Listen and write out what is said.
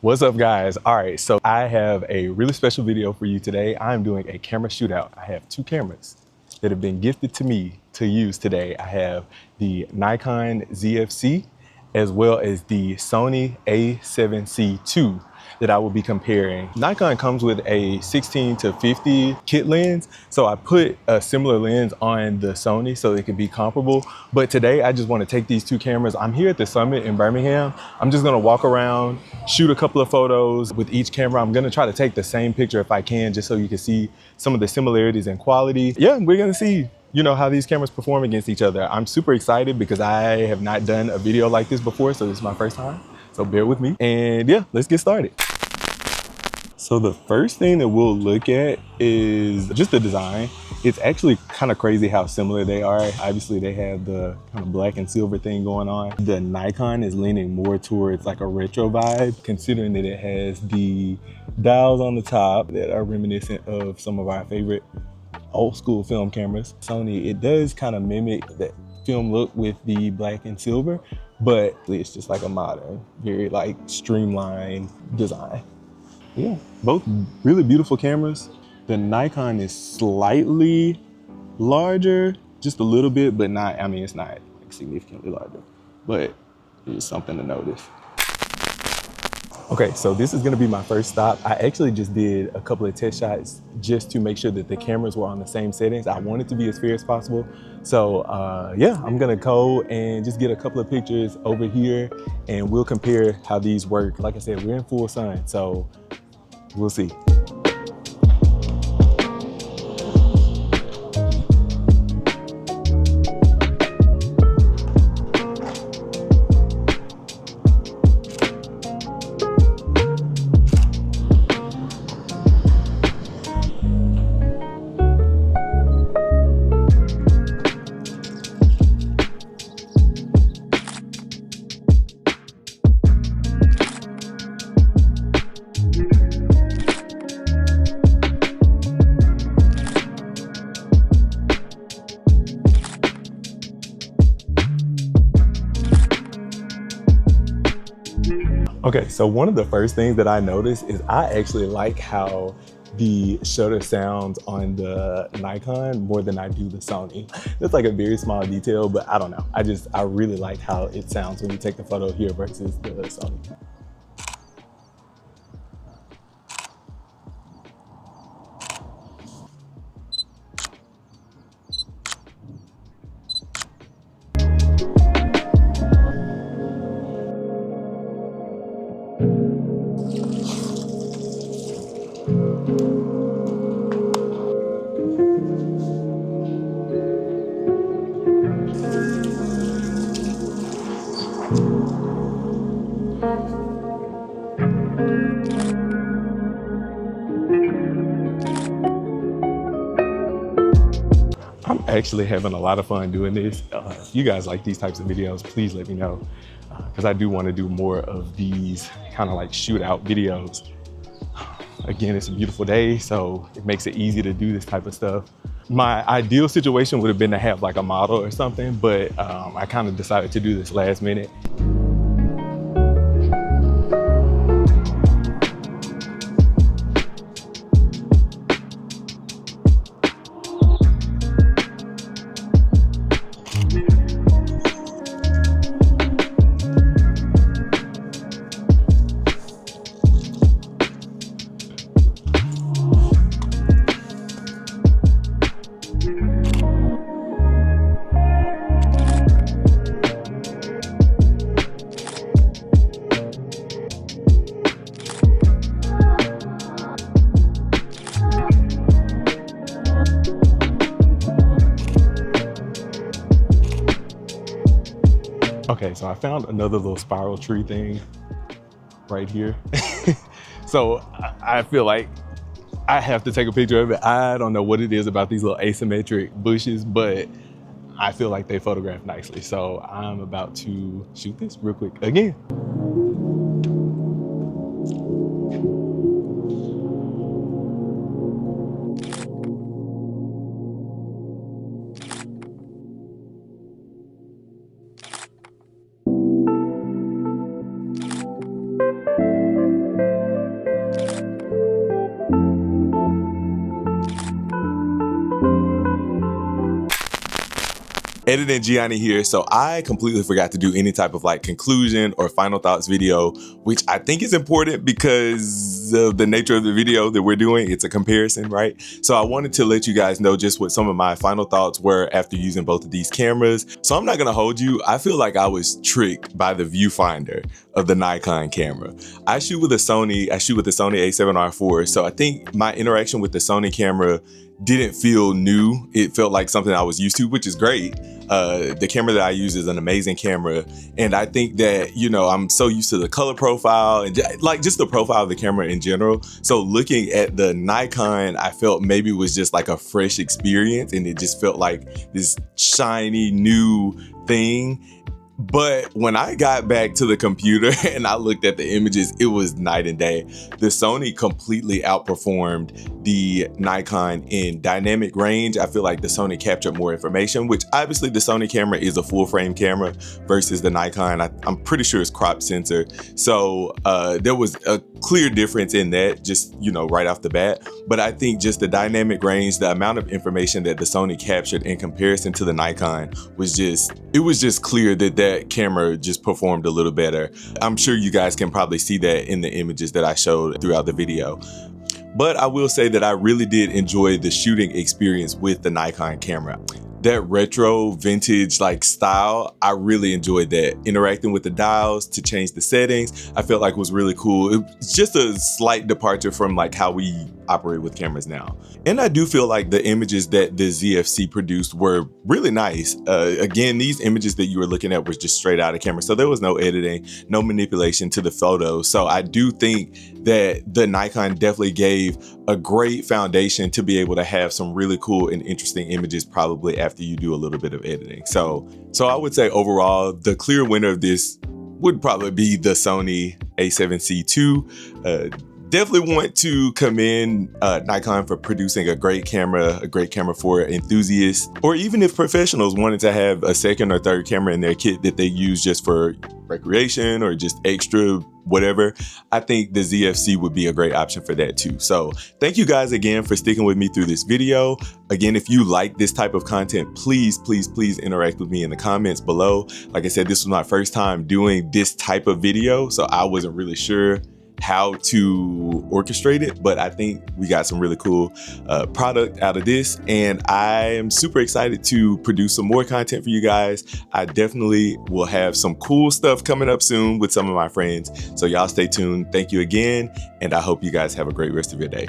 What's up, guys? All right, so I have a really special video for you today. I'm doing a camera shootout. I have two cameras that have been gifted to me to use today. I have the Nikon ZFC as well as the Sony A7C II that I will be comparing. Nikon comes with a 16 to 50 kit lens, so I put a similar lens on the Sony so it could be comparable. But today I just want to take these two cameras. I'm here at the summit in Birmingham. I'm just gonna walk around, shoot a couple of photos with each camera. I'm gonna try to take the same picture if I can, just so you can see some of the similarities in quality. Yeah, we're gonna see how these cameras perform against each other. I'm super excited because I have not done a video like this before, so this is my first time. So bear with me. And yeah, let's get started. So the first thing that we'll look at is just the design. It's actually kind of crazy how similar they are. Obviously they have the kind of black and silver thing going on. The Nikon is leaning more towards like a retro vibe, considering that it has the dials on the top that are reminiscent of some of our favorite old school film cameras. Sony, it does kind of mimic that film look with the black and silver, but it's just like a modern, very like streamlined design. Yeah, both really beautiful cameras. The Nikon is slightly larger, just a little bit, but not, I mean, it's not like significantly larger, but it's something to notice. Okay, so this is gonna be my first stop. I actually just did a couple of test shots just to make sure that the cameras were on the same settings. I want it to be as fair as possible. So yeah, I'm gonna go and just get a couple of pictures over here and we'll compare how these work. Like I said, we're in full sun, so we'll see. Okay, so one of the first things that I noticed is I actually like how the shutter sounds on the Nikon more than I do the Sony. It's like a very small detail, but I don't know. I really like how it sounds when you take the photo here versus the Sony. I'm actually having a lot of fun doing this. If you guys like these types of videos, please let me know, because I do want to do more of these kind of like shootout videos. Again, it's a beautiful day, so it makes it easy to do this type of stuff. My ideal situation would have been to have like a model or something, but I kind of decided to do this last minute. Okay, so I found another little spiral tree thing right here. So I feel like I have to take a picture of it. I don't know what it is about these little asymmetric bushes, but I feel like they photograph nicely. So I'm about to shoot this real quick again. Editing Gianni here. So I completely forgot to do any type of like conclusion or final thoughts video, which I think is important because of the nature of the video that we're doing. It's a comparison, right? So I wanted to let you guys know just what some of my final thoughts were after using both of these cameras. So I'm not gonna hold you. I feel like I was tricked by the viewfinder of the Nikon camera. I shoot with the Sony A7R IV. So I think my interaction with the Sony camera didn't feel new. It felt like something I was used to, which is great. The camera that I use is an amazing camera. And I think that, you know, I'm so used to the color profile and like just the profile of the camera in general. So looking at the Nikon, I felt maybe it was just like a fresh experience and it just felt like this shiny new thing. But when I got back to the computer and I looked at the images, it was night and day. The Sony completely outperformed the Nikon in dynamic range. I feel like the Sony captured more information, which obviously the Sony camera is a full frame camera versus the Nikon. I'm pretty sure it's crop sensor. So there was a clear difference in that, just, you know, right off the bat. But I think just the dynamic range, the amount of information that the Sony captured in comparison to the Nikon was just clear that that camera just performed a little better. I'm sure you guys can probably see that in the images that I showed throughout the video. But I will say that I really did enjoy the shooting experience with the Nikon camera. That retro vintage like style, I really enjoyed that. Interacting with the dials to change the settings, I felt like was really cool. It's just a slight departure from like how we operate with cameras now. And I do feel like the images that the ZFC produced were really nice. Again, these images that you were looking at was just straight out of camera. So there was no editing, no manipulation to the photos. So I do think that the Nikon definitely gave a great foundation to be able to have some really cool and interesting images probably after you do a little bit of editing. So I would say overall, the clear winner of this would probably be the Sony A7C II. Definitely want to commend Nikon for producing a great camera for enthusiasts, or even if professionals wanted to have a second or third camera in their kit that they use just for recreation or just extra whatever. I think the ZFC would be a great option for that too. So thank you guys again for sticking with me through this video. Again, if you like this type of content, please interact with me in the comments below. Like I said, this was my first time doing this type of video, so I wasn't really sure how to orchestrate it, but I think we got some really cool product out of this, and I am super excited to produce some more content for you guys. I definitely will have some cool stuff coming up soon with some of my friends, so y'all stay tuned. Thank you again, and I hope you guys have a great rest of your day.